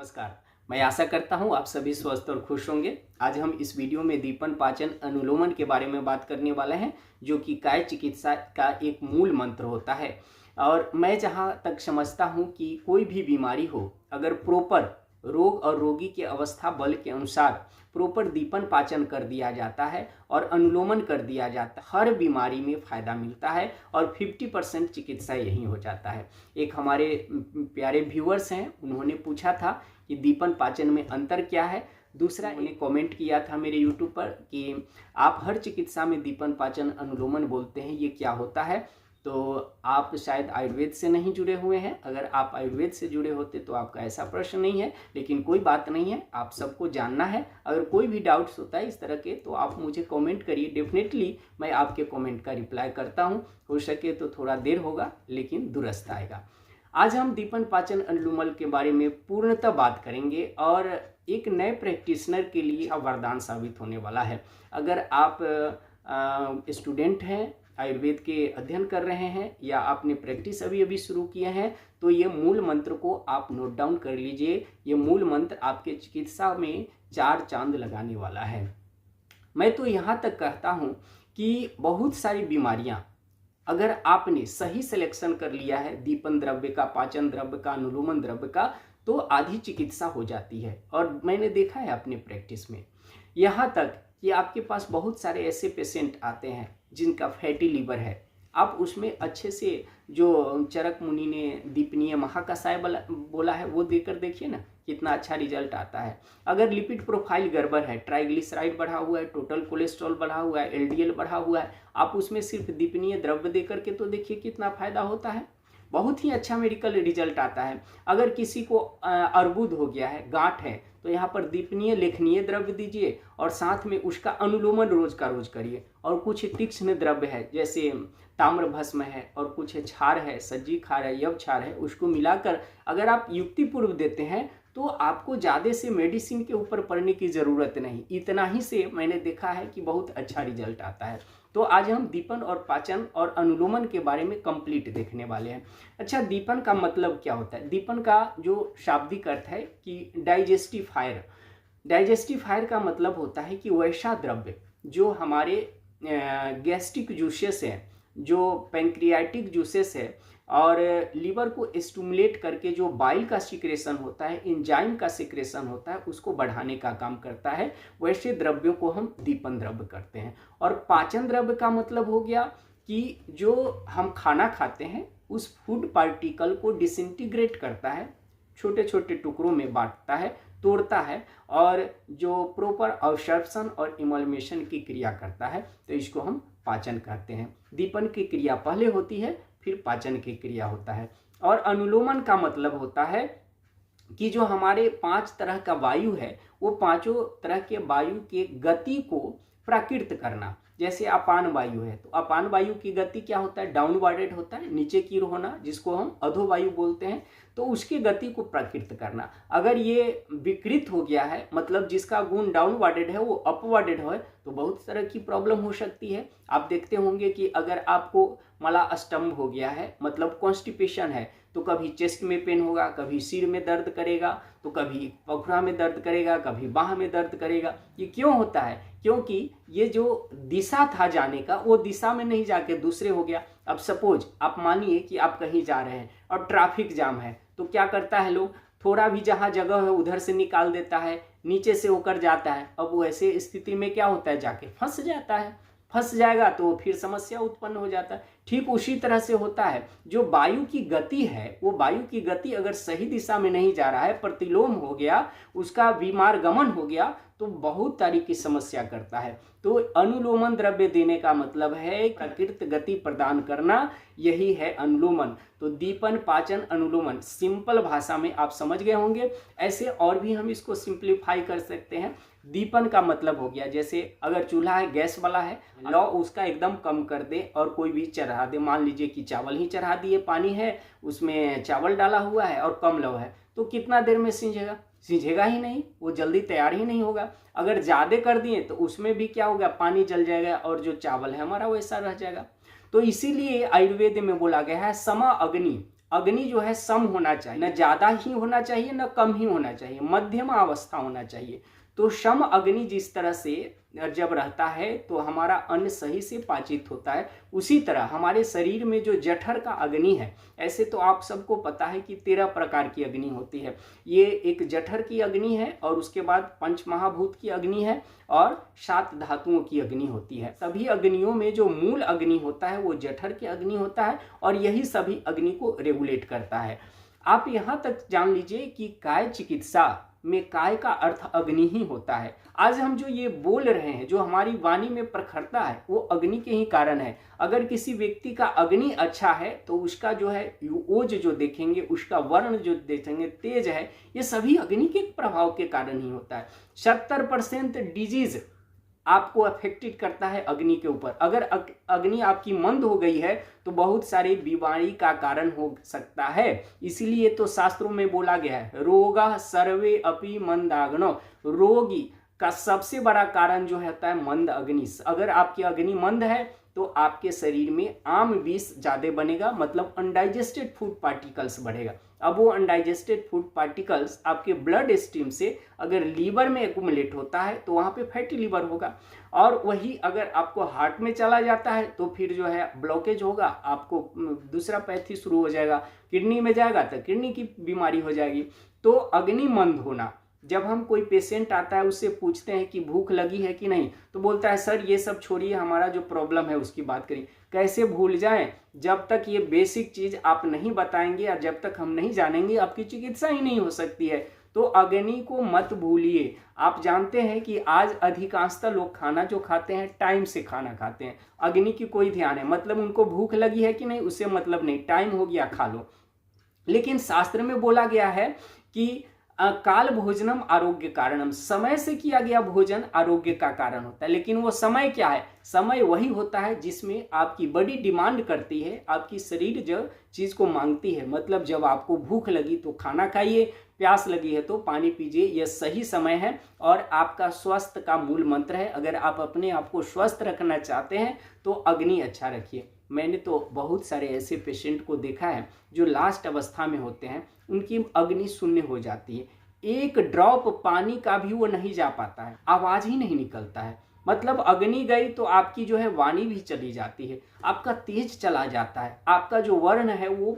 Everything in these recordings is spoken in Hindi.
नमस्कार। मैं आशा करता हूँ आप सभी स्वस्थ और खुश होंगे। आज हम इस वीडियो में दीपन पाचन अनुलोमन के बारे में बात करने वाले हैं, जो कि काय चिकित्सा का एक मूल मंत्र होता है। और मैं जहाँ तक समझता हूँ कि कोई भी बीमारी हो, अगर प्रॉपर रोग और रोगी की अवस्था बल के अनुसार प्रॉपर दीपन पाचन कर दिया जाता है और अनुलोमन कर दिया जाता है, हर बीमारी में फ़ायदा मिलता है और 50% चिकित्सा यही हो जाता है। एक हमारे प्यारे व्यूअर्स हैं, उन्होंने पूछा था कि दीपन पाचन में अंतर क्या है। दूसरा, उन्होंने कमेंट किया था मेरे यूट्यूब पर कि आप हर चिकित्सा में दीपन पाचन अनुलोमन बोलते हैं, ये क्या होता है। तो आप शायद आयुर्वेद से नहीं जुड़े हुए हैं। अगर आप आयुर्वेद से जुड़े होते तो आपका ऐसा प्रश्न नहीं है, लेकिन कोई बात नहीं है, आप सबको जानना है। अगर कोई भी डाउट्स होता है इस तरह के तो आप मुझे कमेंट करिए, डेफिनेटली मैं आपके कमेंट का रिप्लाई करता हूं। हो सके तो थोड़ा देर होगा, लेकिन दुरुस्त आएगा। आज हम दीपन पाचन अनुलोमन के बारे में पूर्णतः बात करेंगे और एक नए प्रैक्टिशनर के लिए वरदान साबित होने वाला है। अगर आप स्टूडेंट हैं, आयुर्वेद के अध्ययन कर रहे हैं या आपने प्रैक्टिस अभी अभी शुरू किए हैं, तो ये मूल मंत्र को आप नोट डाउन कर लीजिए। ये मूल मंत्र आपके चिकित्सा में 4 चांद लगाने वाला है। मैं तो यहाँ तक कहता हूँ कि बहुत सारी बीमारियाँ अगर आपने सही सिलेक्शन कर लिया है दीपन द्रव्य का, पाचन द्रव्य का, अनुलोमन द्रव्य का, तो आधी चिकित्सा हो जाती है। और मैंने देखा है अपने प्रैक्टिस में, यहाँ तक कि आपके पास बहुत सारे ऐसे पेशेंट आते हैं जिनका फैटी लीवर है। आप उसमें अच्छे से जो चरक मुनि ने दीपनीय महाकषाय बोला है वो देकर देखिए ना, कितना अच्छा रिजल्ट आता है। अगर लिपिड प्रोफाइल गड़बड़ है, ट्राइग्लिसराइड बढ़ा हुआ है, टोटल कोलेस्ट्रॉल बढ़ा हुआ है, एलडीएल बढ़ा हुआ है, आप उसमें सिर्फ दीपनीय द्रव्य दे करके तो देखिए कितना फायदा होता है। बहुत ही अच्छा मेडिकल रिजल्ट आता है। अगर किसी को अर्बुद हो गया है, गांठ है, तो यहाँ पर दीपनीय लेखनीय द्रव्य दीजिए और साथ में उसका अनुलोमन रोज का रोज करिए। और कुछ तीक्ष्ण द्रव्य है, जैसे ताम्र भस्म है और कुछ क्षार है, सज्जी खार है, यव क्षार है, उसको मिलाकर अगर आप युक्तिपूर्व देते हैं तो आपको ज़्यादा से मेडिसिन के ऊपर पड़ने की ज़रूरत नहीं। इतना ही से मैंने देखा है कि बहुत अच्छा रिजल्ट आता है। तो आज हम दीपन और पाचन और अनुलोमन के बारे में कंप्लीट देखने वाले हैं। अच्छा, दीपन का मतलब क्या होता है? दीपन का जो शाब्दिक अर्थ है कि डाइजेस्टिफायर। डाइजेस्टिफायर का मतलब होता है कि वैसा द्रव्य जो हमारे गैस्ट्रिक जूसेस है, जो पैंक्रियाटिक जूसेस है और लीवर को स्टिमुलेट करके जो बाइल का सिक्रेशन होता है, एंजाइम का सिक्रेशन होता है, उसको बढ़ाने का काम करता है। वैसे द्रव्यों को हम दीपन द्रव्य करते हैं। और पाचन द्रव्य का मतलब हो गया कि जो हम खाना खाते हैं उस फूड पार्टिकल को डिसइंटीग्रेट करता है, छोटे छोटे टुकड़ों में बांटता है, तोड़ता है और जो प्रॉपर अब्सॉर्प्शन और इमल्मेशन की क्रिया करता है, तो इसको हम पाचन कहते हैं। दीपन की क्रिया पहले होती है, फिर पाचन की क्रिया होता है। और अनुलोमन का मतलब होता है कि जो हमारे 5 तरह का वायु है, वो पांचों तरह के वायु के गति को प्राकृत करना। जैसे अपान वायु है, तो अपान वायु की गति क्या होता है? डाउनवर्डेड होता है, नीचे की ओर होना, जिसको हम अधोवायु बोलते हैं। तो उसकी गति को प्राकृत करना। अगर ये विकृत हो गया है, मतलब जिसका गुण डाउनवर्डेड है वो अपवर्डेड है, तो बहुत तरह की प्रॉब्लम हो सकती है। आप देखते होंगे कि अगर आपको मलास्तंभ हो गया है, मतलब कॉन्स्टिपेशन है, तो कभी चेस्ट में पेन होगा, कभी सिर में दर्द करेगा, तो कभी पखुरा में दर्द करेगा, कभी बाह में दर्द करेगा। ये क्यों होता है? क्योंकि ये जो दिशा था जाने का, वो दिशा में नहीं जाके दूसरे हो गया। अब सपोज आप मानिए कि आप कहीं जा रहे हैं और ट्रैफिक जाम है, तो क्या करता है लोग? थोड़ा भी जहाँ जगह है उधर से निकाल देता है, नीचे से होकर जाता है। अब वो ऐसे स्थिति में क्या होता है? जाके फंस जाता है। फंस जाएगा तो फिर समस्या उत्पन्न हो जाता है। ठीक उसी तरह से होता है, जो वायु की गति है, वो वायु की गति अगर सही दिशा में नहीं जा रहा है, प्रतिलोम हो गया, उसका विमार्गमन हो गया, तो बहुत तरह की समस्या करता है। तो अनुलोमन द्रव्य देने का मतलब है प्राकृत गति प्रदान करना, यही है अनुलोमन। तो दीपन, पाचन, अनुलोमन सिंपल भाषा में आप समझ गए होंगे। ऐसे और भी हम इसको सिंप्लीफाई कर सकते हैं। दीपन का मतलब हो गया, जैसे अगर चूल्हा है, गैस वाला है, लौ उसका एकदम कम कर दे और कोई भी चढ़ा दे। मान लीजिए कि चावल ही चढ़ा दिए, पानी है उसमें चावल डाला हुआ है और कम लौ है, तो कितना देर में सिंझेगा? सिंझेगा ही नहीं, वो जल्दी तैयार ही नहीं होगा। अगर ज़्यादा कर दिए तो उसमें भी क्या होगा? पानी जल जाएगा और जो चावल है हमारा वैसा रह जाएगा। तो इसीलिए आयुर्वेद में बोला गया है समा अग्नि अग्नि जो है सम होना चाहिए, न ज़्यादा ही होना चाहिए न कम ही होना चाहिए, मध्यम अवस्था होना चाहिए। तो सम अग्नि जिस तरह से जब रहता है तो हमारा अन्न सही से पाचित होता है, उसी तरह हमारे शरीर में जो जठर का अग्नि है, ऐसे तो आप सबको पता है कि 13 प्रकार की अग्नि होती है। ये एक जठर की अग्नि है और उसके बाद पंच महाभूत की अग्नि है और 7 धातुओं की अग्नि होती है। सभी अग्नियों में जो मूल अग्नि होता है वो जठर की अग्नि होता है और यही सभी अग्नि को रेगुलेट करता है। आप यहाँ तक जान लीजिए कि काय चिकित्सा में काय का अर्थ अग्नि ही होता है। आज हम जो ये बोल रहे हैं, जो हमारी वाणी में प्रखरता है, वो अग्नि के ही कारण है। अगर किसी व्यक्ति का अग्नि अच्छा है तो उसका जो है ओज जो देखेंगे, उसका वर्ण जो देखेंगे, तेज है, ये सभी अग्नि के प्रभाव के कारण ही होता है। 70% डिजीज आपको अफेक्टेड करता है अग्नि के ऊपर। अगर अग्नि आपकी मंद हो गई है तो बहुत सारी बीमारी का कारण हो सकता है। इसीलिए तो शास्त्रों में बोला गया है, रोगा सर्वे अपि मंदाग्नो, रोगी का सबसे बड़ा कारण जो होता है मंद अग्नि। अगर आपकी अग्नि मंद है तो आपके शरीर में आम विष ज्यादा बनेगा, मतलब अनडाइजेस्टेड फूड पार्टिकल्स बढ़ेगा। अब वो अनडाइजेस्टेड फूड पार्टिकल्स आपके ब्लड स्ट्रीम से अगर लीवर में एक्युमुलेट होता है तो वहाँ पे फैटी लीवर होगा, और वही अगर आपको हार्ट में चला जाता है तो फिर जो है ब्लॉकेज होगा, आपको दूसरा पैथी शुरू हो जाएगा, किडनी में जाएगा तो किडनी की बीमारी हो जाएगी। तो अग्नि मंद होना, जब हम कोई पेशेंट आता है उससे पूछते हैं कि भूख लगी है कि नहीं, तो बोलता है सर ये सब छोड़िए, हमारा जो प्रॉब्लम है उसकी बात करिए। कैसे भूल जाएं? जब तक ये बेसिक चीज आप नहीं बताएंगे या जब तक हम नहीं जानेंगे आपकी चिकित्सा ही नहीं हो सकती है। तो अग्नि को मत भूलिए। आप जानते हैं कि आज अधिकांशतः लोग खाना जो खाते हैं टाइम से खाना खाते हैं, अग्नि की कोई ध्यान है, मतलब उनको भूख लगी है कि नहीं उससे मतलब नहीं, टाइम हो गया खा लो। लेकिन शास्त्र में बोला गया है कि काल भोजनम आरोग्य कारणम, समय से किया गया भोजन आरोग्य का कारण होता है। लेकिन वो समय क्या है? समय वही होता है जिसमें आपकी बॉडी डिमांड करती है, आपकी शरीर जो चीज को मांगती है। मतलब जब आपको भूख लगी तो खाना खाइए, प्यास लगी है तो पानी पीजिए, यह सही समय है और आपका स्वास्थ्य का मूल मंत्र है। अगर आप अपने आप को स्वस्थ रखना चाहते हैं तो अग्नि अच्छा रखिए। मैंने तो बहुत सारे ऐसे पेशेंट को देखा है जो लास्ट अवस्था में होते हैं, उनकी अग्नि शून्य हो जाती है, एक ड्रॉप पानी का भी वो नहीं जा पाता है, आवाज ही नहीं निकलता है। मतलब अग्नि गई तो आपकी जो है वाणी भी चली जाती है, आपका तेज चला जाता है, आपका जो वर्ण है वो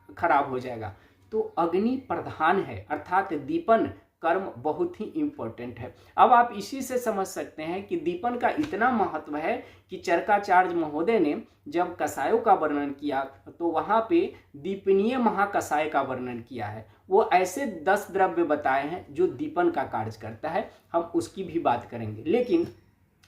खराब हो जाएगा। तो अग्नि प्रधान है, अर्थात दीपन कर्म बहुत ही इंपॉर्टेंट है। अब आप इसी से समझ सकते हैं कि दीपन का इतना महत्व है कि चरकाचार्य महोदय ने जब कषायों का वर्णन किया तो वहां पे दीपनीय महाकषाय का वर्णन किया है। वो ऐसे 10 द्रव्य बताए हैं जो दीपन का कार्य करता है, हम उसकी भी बात करेंगे। लेकिन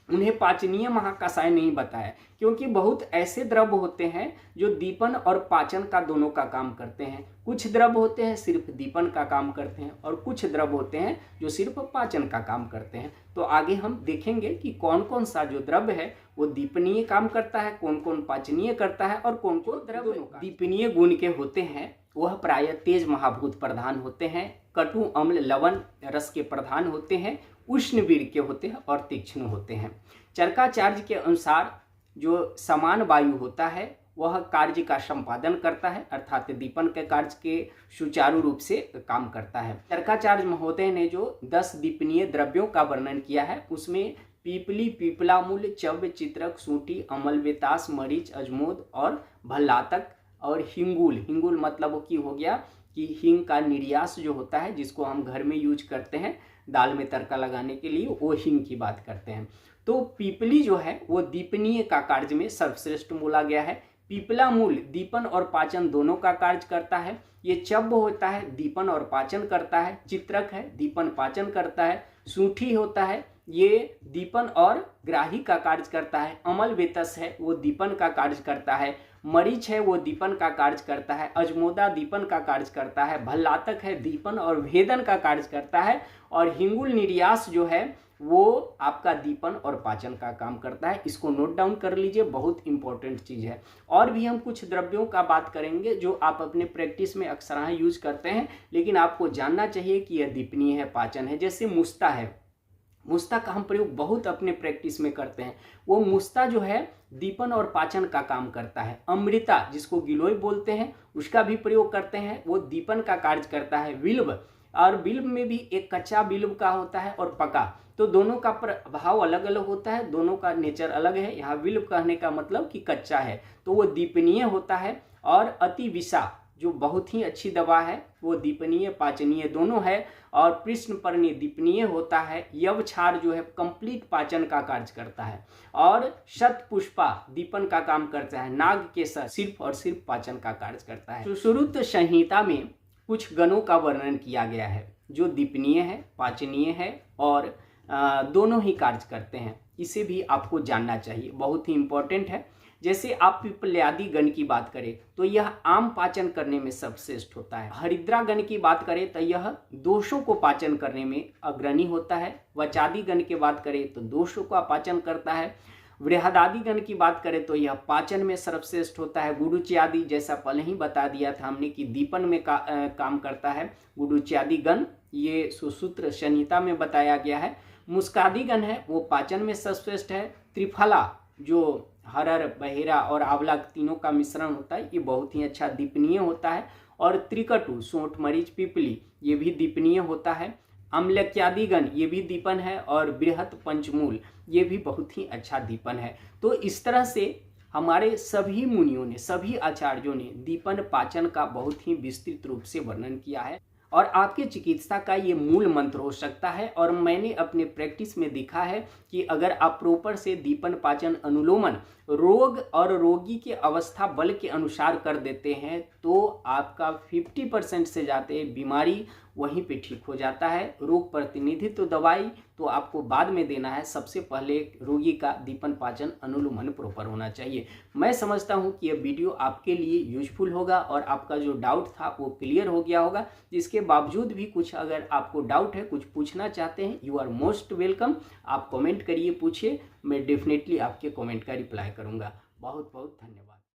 उन्हें पाचनीय महाकषाय नहीं बताया, क्योंकि बहुत ऐसे द्रव्य होते हैं जो दीपन और पाचन का दोनों का काम करते हैं। कुछ द्रव्य होते हैं सिर्फ दीपन का काम करते हैं और कुछ द्रव्य होते हैं जो सिर्फ पाचन का काम करते हैं। तो आगे हम देखेंगे कि कौन कौन सा जो द्रव्य है वो दीपनीय काम करता है, कौन कौन पाचनीय करता है और कौन कौन द्रव्य दीपनीय गुण के होते हैं। वह प्रायः तेज महाभूत प्रधान होते हैं, कटु अम्ल लवण रस के प्रधान होते हैं, उष्ण वीर के होते हैं और तीक्ष्ण होते हैं। चरकाचार्य के अनुसार जो समान वायु होता है वह कार्य का संपादन करता है, अर्थात दीपन के कार्य के सुचारू रूप से काम करता है। चरकाचार्य महोदय ने जो 10 दीपनीय द्रव्यों का वर्णन किया है उसमें पीपली, पीपलामूल, चव्य, चित्रक, सूटी, अमलवेतास, मरीच, अजमोद और भल्लातक और हिंगुल। हिंगुल मतलब की हो गया कि हिंग का निर्यास जो होता है जिसको हम घर में यूज करते हैं दाल में तड़का लगाने के लिए, वो हिंग की बात करते हैं। तो पीपली जो है वो दीपनीय का कार्य में सर्वश्रेष्ठ बोला गया है। पीपला मूल दीपन और पाचन दोनों का कार्य करता है। ये चव्य होता है दीपन और पाचन करता है। चित्रक है दीपन पाचन करता है। सूठी होता है ये दीपन और ग्राही का कार्य करता है। अमल वेतस है वो दीपन का कार्य करता है। मरीच है वो दीपन का कार्य करता है। अजमोदा दीपन का कार्य करता है। भल्लातक है दीपन और भेदन का कार्य करता है। और हिंगुल निर्यास जो है वो आपका दीपन और पाचन का काम करता है। इसको नोट डाउन कर लीजिए, बहुत इंपॉर्टेंट चीज है। और भी हम कुछ द्रव्यों का बात करेंगे जो आप अपने प्रैक्टिस में अक्सर यूज करते हैं, लेकिन आपको जानना चाहिए कि यह दीपनीय है, पाचन है। जैसे मुस्ता है, मुस्ता का हम प्रयोग बहुत अपने प्रैक्टिस में करते हैं। वो मुस्ता जो है दीपन और पाचन का काम करता है। अमृता जिसको गिलोय बोलते हैं उसका भी प्रयोग करते हैं, वो दीपन का कार्य करता है। बिल्व, और बिल्व में भी एक कच्चा बिल्व का होता है और पका, तो दोनों का प्रभाव अलग अलग होता है, दोनों का नेचर अलग है। यहाँ बिल्व कहने का मतलब कि कच्चा है तो वो दीपनीय होता है, और अति विषा जो बहुत ही अच्छी दवा है वो दीपनीय पाचनीय दोनों है, और कृष्णपर्णी दीपनीय होता है। यवक्षार जो है कंप्लीट पाचन का कार्य करता है, और शतपुष्पा दीपन का काम करता है। नागकेसर सिर्फ और सिर्फ पाचन का कार्य करता है। सुश्रुत संहिता में कुछ गणों का वर्णन किया गया है जो दीपनीय है, पाचनीय है, और दोनों ही कार्य करते हैं। इसे भी आपको जानना चाहिए, बहुत ही इंपॉर्टेंट है। जैसे आप पिप्पल्यादि गण की बात करें तो यह आम पाचन करने में सबश्रेष्ठ होता है। हरिद्रा गण की बात करें तो यह दोषों को पाचन करने में अग्रणी होता है। वचादि गण की बात करें तो दोषों का पाचन करता है। बृहदादि गण की बात करें तो यह पाचन में सर्वश्रेष्ठ होता है। गुडुच्यादि जैसा पहले ही बता दिया था हमने कि दीपन में काम करता है गुडुच्यादि गण, ये सुश्रुत संहिता में बताया गया है। मुस्कादि गण है वो पाचन में सर्वश्रेष्ठ है। त्रिफला जो हरर, बहेरा और आंवला तीनों का मिश्रण होता है, ये बहुत ही अच्छा दीपनीय होता है। और त्रिकटु, सोंठ, मरीच, पिपली, ये भी दीपनीय होता है। अम्लक्यादि गण ये भी दीपन है, और बृहत पंचमूल ये भी बहुत ही अच्छा दीपन है। तो इस तरह से हमारे सभी मुनियों ने, सभी आचार्यों ने दीपन पाचन का बहुत ही विस्तृत रूप से वर्णन किया है, और आपके चिकित्सा का ये मूल मंत्र हो सकता है। और मैंने अपने प्रैक्टिस में देखा है कि अगर आप प्रॉपर से दीपन पाचन अनुलोमन रोग और रोगी के अवस्था बल के अनुसार कर देते हैं तो आपका 50% से ज़्यादा बीमारी वहीं पे ठीक हो जाता है। रोग प्रतिनिधित्व दवाई तो आपको बाद में देना है, सबसे पहले रोगी का दीपन पाचन अनुलोमन प्रॉपर होना चाहिए। मैं समझता हूँ कि यह वीडियो आपके लिए यूजफुल होगा और आपका जो डाउट था वो क्लियर हो गया होगा। इसके बावजूद भी कुछ अगर आपको डाउट है, कुछ पूछना चाहते हैं, यू आर मोस्ट वेलकम। आप कमेंट करिए, पूछिए, मैं डेफिनेटली आपके कमेंट का रिप्लाई करूँगा। बहुत बहुत धन्यवाद।